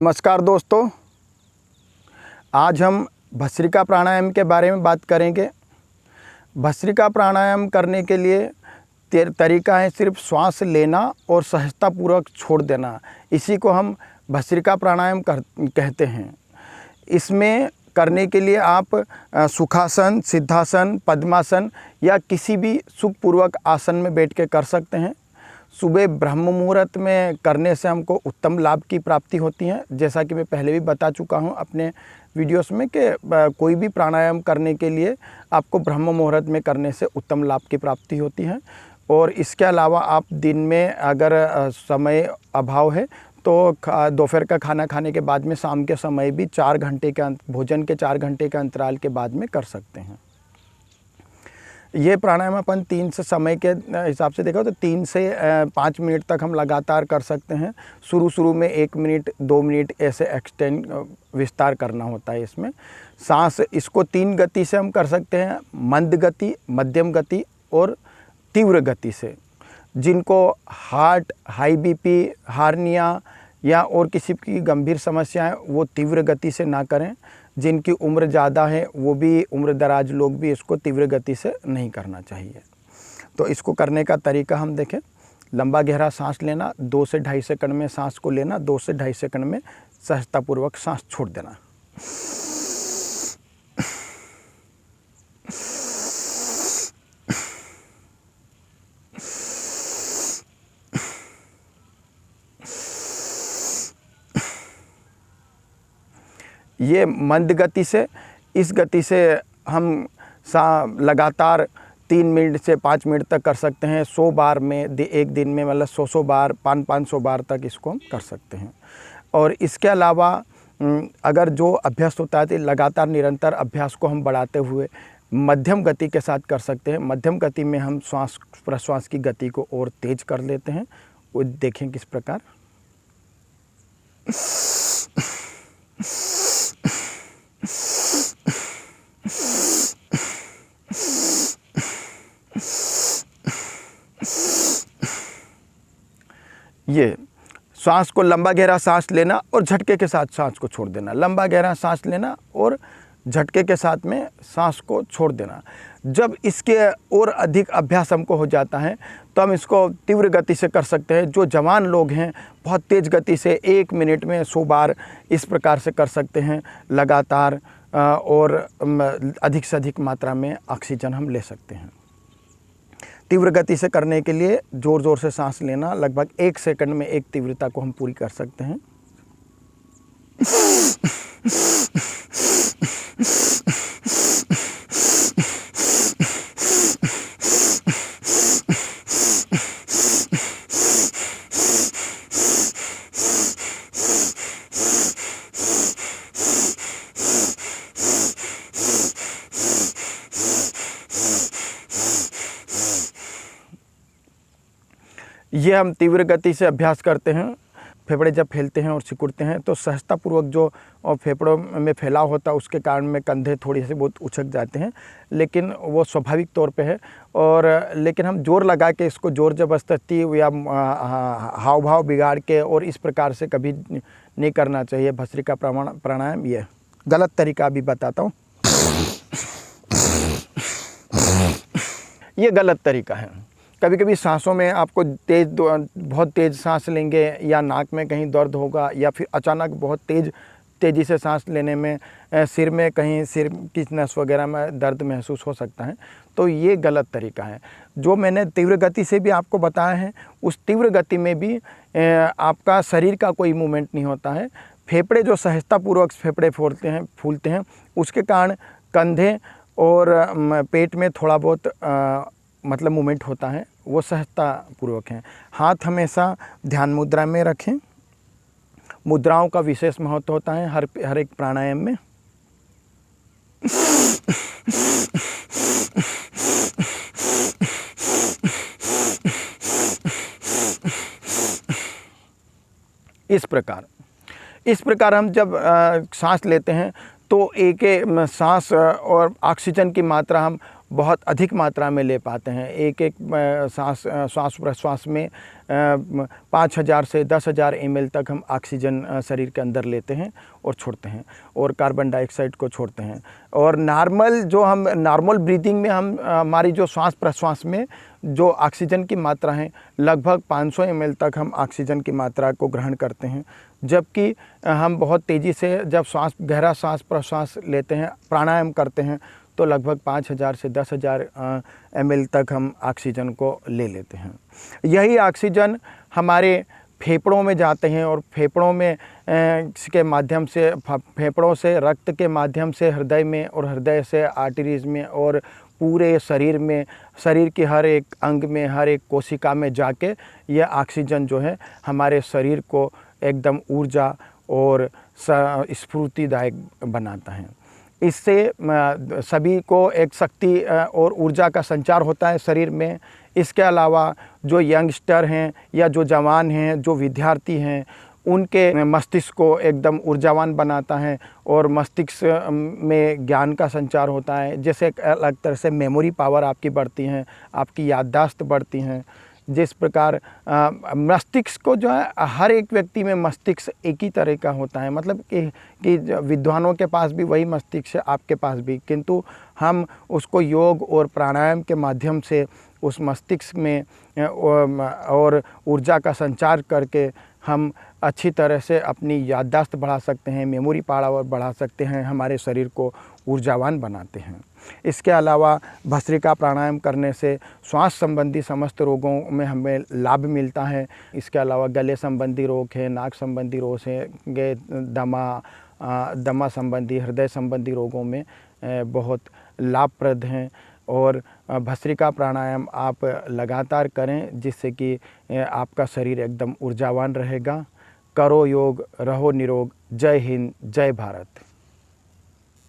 नमस्कार दोस्तों, आज हम भस्त्रिका प्राणायाम के बारे में बात करेंगे। भस्त्रिका प्राणायाम करने के लिए तरीका है सिर्फ श्वास लेना और सहजतापूर्वक छोड़ देना। इसी को हम भस्त्रिका प्राणायाम कहते हैं। इसमें करने के लिए आप सुखासन, सिद्धासन, पद्मासन या किसी भी सुखपूर्वक आसन में बैठ के कर सकते हैं। सुबह ब्रह्म मुहूर्त में करने से हमको उत्तम लाभ की प्राप्ति होती है। जैसा कि मैं पहले भी बता चुका हूं अपने वीडियोस में कि कोई भी प्राणायाम करने के लिए आपको ब्रह्म मुहूर्त में करने से उत्तम लाभ की प्राप्ति होती है। और इसके अलावा आप दिन में अगर समय अभाव है तो दोपहर का खाना खाने के बाद में शाम के समय भी 4 घंटे के भोजन के 4 घंटे के अंतराल के बाद में कर सकते हैं। ये प्राणायाम अपन 3 से समय के हिसाब से देखा तो 3 से 5 मिनट तक हम लगातार कर सकते हैं। शुरू में 1 मिनट 2 मिनट ऐसे एक्सटेंड विस्तार करना होता है। इसमें सांस इसको 3 गति से हम कर सकते हैं, मंद गति, मध्यम गति और तीव्र गति से। जिनको हार्ट, हाई बीपी, हार्निया या और किसी की गंभीर समस्या है वो तीव्र गति से ना करें। जिनकी उम्र ज़्यादा है वो भी, उम्र दराज लोग भी इसको तीव्र गति से नहीं करना चाहिए। तो इसको करने का तरीका हम देखें। लंबा गहरा सांस लेना, 2 से 2.5 सेकंड में सांस को लेना, 2 से 2.5 सेकंड में सहजतापूर्वक सांस छोड़ देना। ये मंद गति से, इस गति से हम लगातार 3 मिनट से 5 मिनट तक कर सकते हैं। 100 बार में एक दिन में मतलब 100 बार, 500 बार तक इसको हम कर सकते हैं। और इसके अलावा अगर जो अभ्यास होता है तो लगातार निरंतर अभ्यास को हम बढ़ाते हुए मध्यम गति के साथ कर सकते हैं। मध्यम गति में हम श्वास प्रश्वास की गति को और तेज कर लेते हैं। वो देखें किस प्रकार। ये सांस को लंबा गहरा सांस लेना और झटके के साथ सांस को छोड़ देना। लंबा गहरा सांस लेना और झटके के साथ में सांस को छोड़ देना। जब इसके और अधिक अभ्यास हमको हो जाता है तो हम इसको तीव्र गति से कर सकते हैं। जो जवान लोग हैं बहुत तेज़ गति से 1 मिनट में 100 बार इस प्रकार से कर सकते हैं लगातार। और अधिक से अधिक मात्रा में ऑक्सीजन हम ले सकते हैं। तीव्र गति से करने के लिए ज़ोर से सांस लेना, लगभग 1 सेकंड में एक तीव्रता को हम पूरी कर सकते हैं। ये हम तीव्र गति से अभ्यास करते हैं। फेफड़े जब फैलते हैं और सिकुड़ते हैं तो सहजतापूर्वक जो फेफड़ों में फैलाव होता है उसके कारण में कंधे थोड़ी सी बहुत उछक जाते हैं, लेकिन वो स्वाभाविक तौर पे है। और लेकिन हम जोर लगा के इसको जोर ज़बरदस्ती या हाव भाव बिगाड़ के और इस प्रकार से कभी नहीं करना चाहिए। भस्त्रिका प्राणायाम ये गलत तरीका भी बताता हूँ। ये गलत तरीका है। कभी कभी सांसों में आपको बहुत तेज़ सांस लेंगे या नाक में कहीं दर्द होगा या फिर अचानक बहुत तेज़ी से सांस लेने में सिर में कहीं सिर की नस वगैरह में दर्द महसूस हो सकता है। तो ये गलत तरीका है। जो मैंने तीव्र गति से भी आपको बताया है उस तीव्र गति में भी आपका शरीर का कोई मूवमेंट नहीं होता है। फेफड़े जो सहजतापूर्वक फेफड़े फूलते हैं उसके कारण कंधे और पेट में थोड़ा बहुत मतलब मूवमेंट होता है, वो सहजतापूर्वक है। हाथ हमेशा ध्यान मुद्रा में रखें। मुद्राओं का विशेष महत्व होता है हर एक प्राणायाम में। इस प्रकार हम जब सांस लेते हैं तो एक सांस और ऑक्सीजन की मात्रा हम बहुत अधिक मात्रा में ले पाते हैं। एक एक श्वास प्रश्वास में 5000 से 10,000 ml तक हम ऑक्सीजन शरीर के अंदर लेते हैं और छोड़ते हैं, और कार्बन डाइऑक्साइड को छोड़ते हैं। और नॉर्मल ब्रीदिंग में हमारी जो श्वास प्रश्वास में जो ऑक्सीजन की मात्रा है लगभग 500 ml तक हम ऑक्सीजन की मात्रा को ग्रहण करते हैं। जबकि हम बहुत तेज़ी से जब गहरा श्वास प्रश्वास लेते हैं, प्राणायाम करते हैं, तो लगभग 5000 से 10,000 ml तक हम ऑक्सीजन को ले लेते हैं। यही ऑक्सीजन हमारे फेफड़ों में जाते हैं और फेफड़ों में के माध्यम से फेफड़ों से रक्त के माध्यम से हृदय में, और हृदय से आर्टरीज में, और पूरे शरीर में, शरीर के हर एक अंग में, हर एक कोशिका में जाके यह ऑक्सीजन जो है हमारे शरीर को एकदम ऊर्जा और स्फूर्तिदायक बनाता है। इससे सभी को एक शक्ति और ऊर्जा का संचार होता है शरीर में। इसके अलावा जो यंगस्टर हैं या जो जवान हैं, जो विद्यार्थी हैं, उनके मस्तिष्क को एकदम ऊर्जावान बनाता है और मस्तिष्क में ज्ञान का संचार होता है। जैसे एक अलग तरह से मेमोरी पावर आपकी बढ़ती है, आपकी याददाश्त बढ़ती हैं। जिस प्रकार मस्तिष्क को जो है, हर एक व्यक्ति में मस्तिष्क एक ही तरह का होता है, मतलब कि विद्वानों के पास भी वही मस्तिष्क है, आपके पास भी, किंतु हम उसको योग और प्राणायाम के माध्यम से उस मस्तिष्क में और ऊर्जा का संचार करके हम अच्छी तरह से अपनी याददाश्त बढ़ा सकते हैं, मेमोरी पावर बढ़ा सकते हैं, हमारे शरीर को ऊर्जावान बनाते हैं। इसके अलावा भस्त्रिका प्राणायाम करने से श्वास संबंधी समस्त रोगों में हमें लाभ मिलता है। इसके अलावा गले संबंधी रोग हैं, नाक संबंधी रोग हैं, दमा संबंधी, हृदय संबंधी रोगों में बहुत लाभप्रद हैं। और भस्त्रिका प्राणायाम आप लगातार करें, जिससे कि आपका शरीर एकदम ऊर्जावान रहेगा। करो योग, रहो निरोग। जय हिंद, जय भारत।